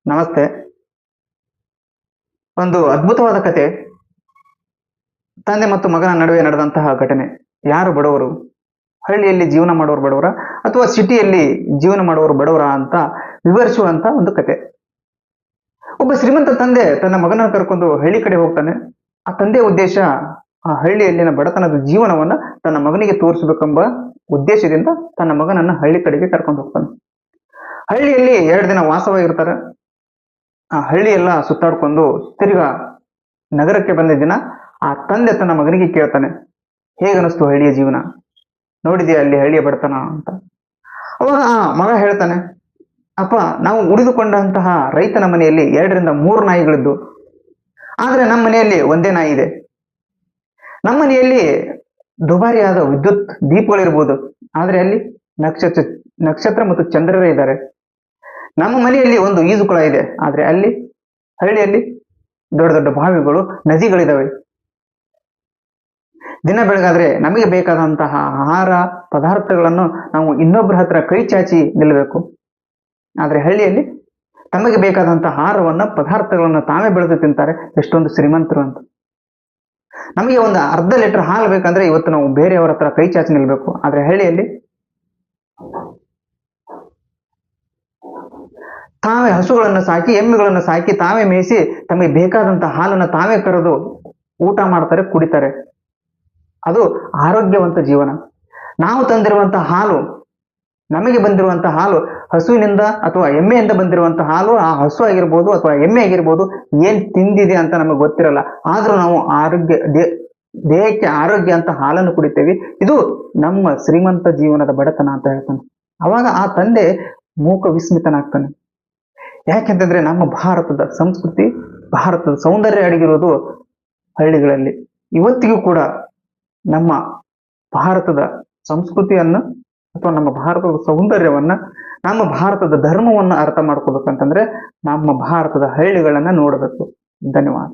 ನಮಸ್ತೆ. ಒಂದು ಅದ್ಭುತವಾದ ಕತೆ. ತಂದೆ ಮತ್ತು ಮಗನ ನಡುವೆ ನಡೆದಂತಹ ಘಟನೆ. ಯಾರು ಬಡವರು? ಹಳ್ಳಿಯಲ್ಲಿ ಜೀವನ ಮಾಡೋರು ಬಡವರ ಅಥವಾ ಸಿಟಿಯಲ್ಲಿ ಜೀವನ ಮಾಡೋರು ಬಡವರ ಅಂತ ವಿವರಿಸುವಂತ ಒಂದು ಕತೆ. ಒಬ್ಬ ಶ್ರೀಮಂತ ತಂದೆ ತನ್ನ ಮಗನ ಕರ್ಕೊಂಡು ಹಳ್ಳಿ ಕಡೆ ಹೋಗ್ತಾನೆ. ಆ ತಂದೆಯ ಉದ್ದೇಶ ಆ ಹಳ್ಳಿಯಲ್ಲಿನ ಬಡತನದ ಜೀವನವನ್ನ ತನ್ನ ಮಗನಿಗೆ ತೋರಿಸಬೇಕೆಂಬ ಉದ್ದೇಶದಿಂದ ತನ್ನ ಮಗನನ್ನ ಹಳ್ಳಿ ಕಡೆಗೆ ಕರ್ಕೊಂಡು ಹೋಗ್ತಾನೆ. ಹಳ್ಳಿಯಲ್ಲಿ 2 ದಿನ ವಾಸವಾಗಿರ್ತಾರೆ. ಆ ಹಳ್ಳಿ ಎಲ್ಲ ಸುತ್ತಾಡ್ಕೊಂಡು ತಿರ್ಗಾ ನಗರಕ್ಕೆ ಬಂದ ದಿನ ಆ ತಂದೆ ತನ್ನ ಮಗನಿಗೆ ಕೇಳ್ತಾನೆ, ಹೇಗನಿಸ್ತು ಹಳ್ಳಿಯ ಜೀವನ, ನೋಡಿದ್ಯಾ ಅಲ್ಲಿ ಹಳ್ಳಿಯ ಬಡತನ ಅಂತ. ಅವಾಗ ಆ ಮಗ ಹೇಳ್ತಾನೆ, ಅಪ್ಪ, ನಾವು ಉಳಿದುಕೊಂಡಂತಹ ರೈತನ ಮನೆಯಲ್ಲಿ 2 ರಿಂದ 3 ನಾಯಿಗಳಿದ್ದು, ಆದ್ರೆ ನಮ್ಮ ಮನೆಯಲ್ಲಿ ಒಂದೇ ನಾಯಿ ಇದೆ. ನಮ್ಮ ಮನೆಯಲ್ಲಿ ದುಬಾರಿಯಾದ ವಿದ್ಯುತ್ ದೀಪಗಳಿರ್ಬೋದು, ಆದ್ರೆ ಅಲ್ಲಿ ನಕ್ಷತ್ರ ಮತ್ತು ಚಂದ್ರರೇ ಇದ್ದಾರೆ. ನಮ್ಮ ಮನೆಯಲ್ಲಿ ಒಂದು ಈಜುಕೊಳ ಇದೆ, ಆದ್ರೆ ಅಲ್ಲಿ ಹಳ್ಳಿಯಲ್ಲಿ ದೊಡ್ಡ ದೊಡ್ಡ ಬಾವಿಗಳು, ನದಿಗಳಿದಾವೆ. ದಿನ ಬೆಳಗಾದ್ರೆ ನಮಗೆ ಬೇಕಾದಂತಹ ಆಹಾರ ಪದಾರ್ಥಗಳನ್ನು ನಾವು ಇನ್ನೊಬ್ಬರ ಹತ್ರ ಕೈ ಚಾಚಿ ನಿಲ್ಲಬೇಕು. ಆದ್ರೆ ಹಳ್ಳಿಯಲ್ಲಿ ತಮಗೆ ಬೇಕಾದಂತಹ ಆಹಾರವನ್ನ ಪದಾರ್ಥಗಳನ್ನ ತಾವೇ ಬೆಳೆದು ತಿಂತಾರೆ. ಎಷ್ಟೊಂದು ಶ್ರೀಮಂತರು ಅಂತ. ನಮಗೆ ಒಂದು ಅರ್ಧ ಲೀಟರ್ ಹಾಲು ಬೇಕಂದ್ರೆ ಇವತ್ತು ನಾವು ಬೇರೆಯವರ ಹತ್ರ ಕೈ ಚಾಚಿ ನಿಲ್ಬೇಕು. ಆದ್ರೆ ಹಳ್ಳಿಯಲ್ಲಿ ತಾವೇ ಹಸುಗಳನ್ನು ಸಾಕಿ, ಎಮ್ಮೆಗಳನ್ನು ಸಾಕಿ, ತಾವೇ ಮೇಯಿಸಿ ತಮಗೆ ಬೇಕಾದಂತಹ ಹಾಲನ್ನು ತಾವೇ ಕರೆದು ಊಟ ಮಾಡ್ತಾರೆ, ಕುಡಿತಾರೆ. ಅದು ಆರೋಗ್ಯವಂತ ಜೀವನ. ನಾವು ತಂದಿರುವಂತಹ ಹಾಲು, ನಮಗೆ ಬಂದಿರುವಂತಹ ಹಾಲು ಹಸುವಿನಿಂದ ಅಥವಾ ಎಮ್ಮೆಯಿಂದ ಬಂದಿರುವಂತಹ ಹಾಲು, ಆ ಹಸು ಆಗಿರ್ಬೋದು ಅಥವಾ ಎಮ್ಮೆ ಆಗಿರ್ಬೋದು, ಏನ್ ತಿಂದಿದೆ ಅಂತ ನಮಗೆ ಗೊತ್ತಿರಲ್ಲ. ಆದ್ರೂ ನಾವು ದೇಹಕ್ಕೆ ಆರೋಗ್ಯ ಅಂತ ಹಾಲನ್ನು ಕುಡಿತೇವೆ. ಇದು ನಮ್ಮ ಶ್ರೀಮಂತ ಜೀವನದ ಬಡತನ ಅಂತ ಹೇಳ್ತಾನೆ. ಅವಾಗ ಆ ತಂದೆ ಮೂಕ ವಿಸ್ಮಿತನಾಗ್ತಾನೆ. ಯಾಕೆಂತಂದ್ರೆ ನಮ್ಮ ಭಾರತದ ಸಂಸ್ಕೃತಿ, ಭಾರತದ ಸೌಂದರ್ಯ ಅಡಗಿರೋದು ಹಳ್ಳಿಗಳಲ್ಲಿ. ಇವತ್ತಿಗೂ ಕೂಡ ನಮ್ಮ ಭಾರತದ ಸಂಸ್ಕೃತಿಯನ್ನ ಅಥವಾ ನಮ್ಮ ಭಾರತದ ಸೌಂದರ್ಯವನ್ನ, ನಮ್ಮ ಭಾರತದ ಧರ್ಮವನ್ನ ಅರ್ಥ ಮಾಡ್ಕೋಬೇಕಂತಂದ್ರೆ ನಮ್ಮ ಭಾರತದ ಹಳ್ಳಿಗಳನ್ನ ನೋಡಬೇಕು. ಧನ್ಯವಾದ.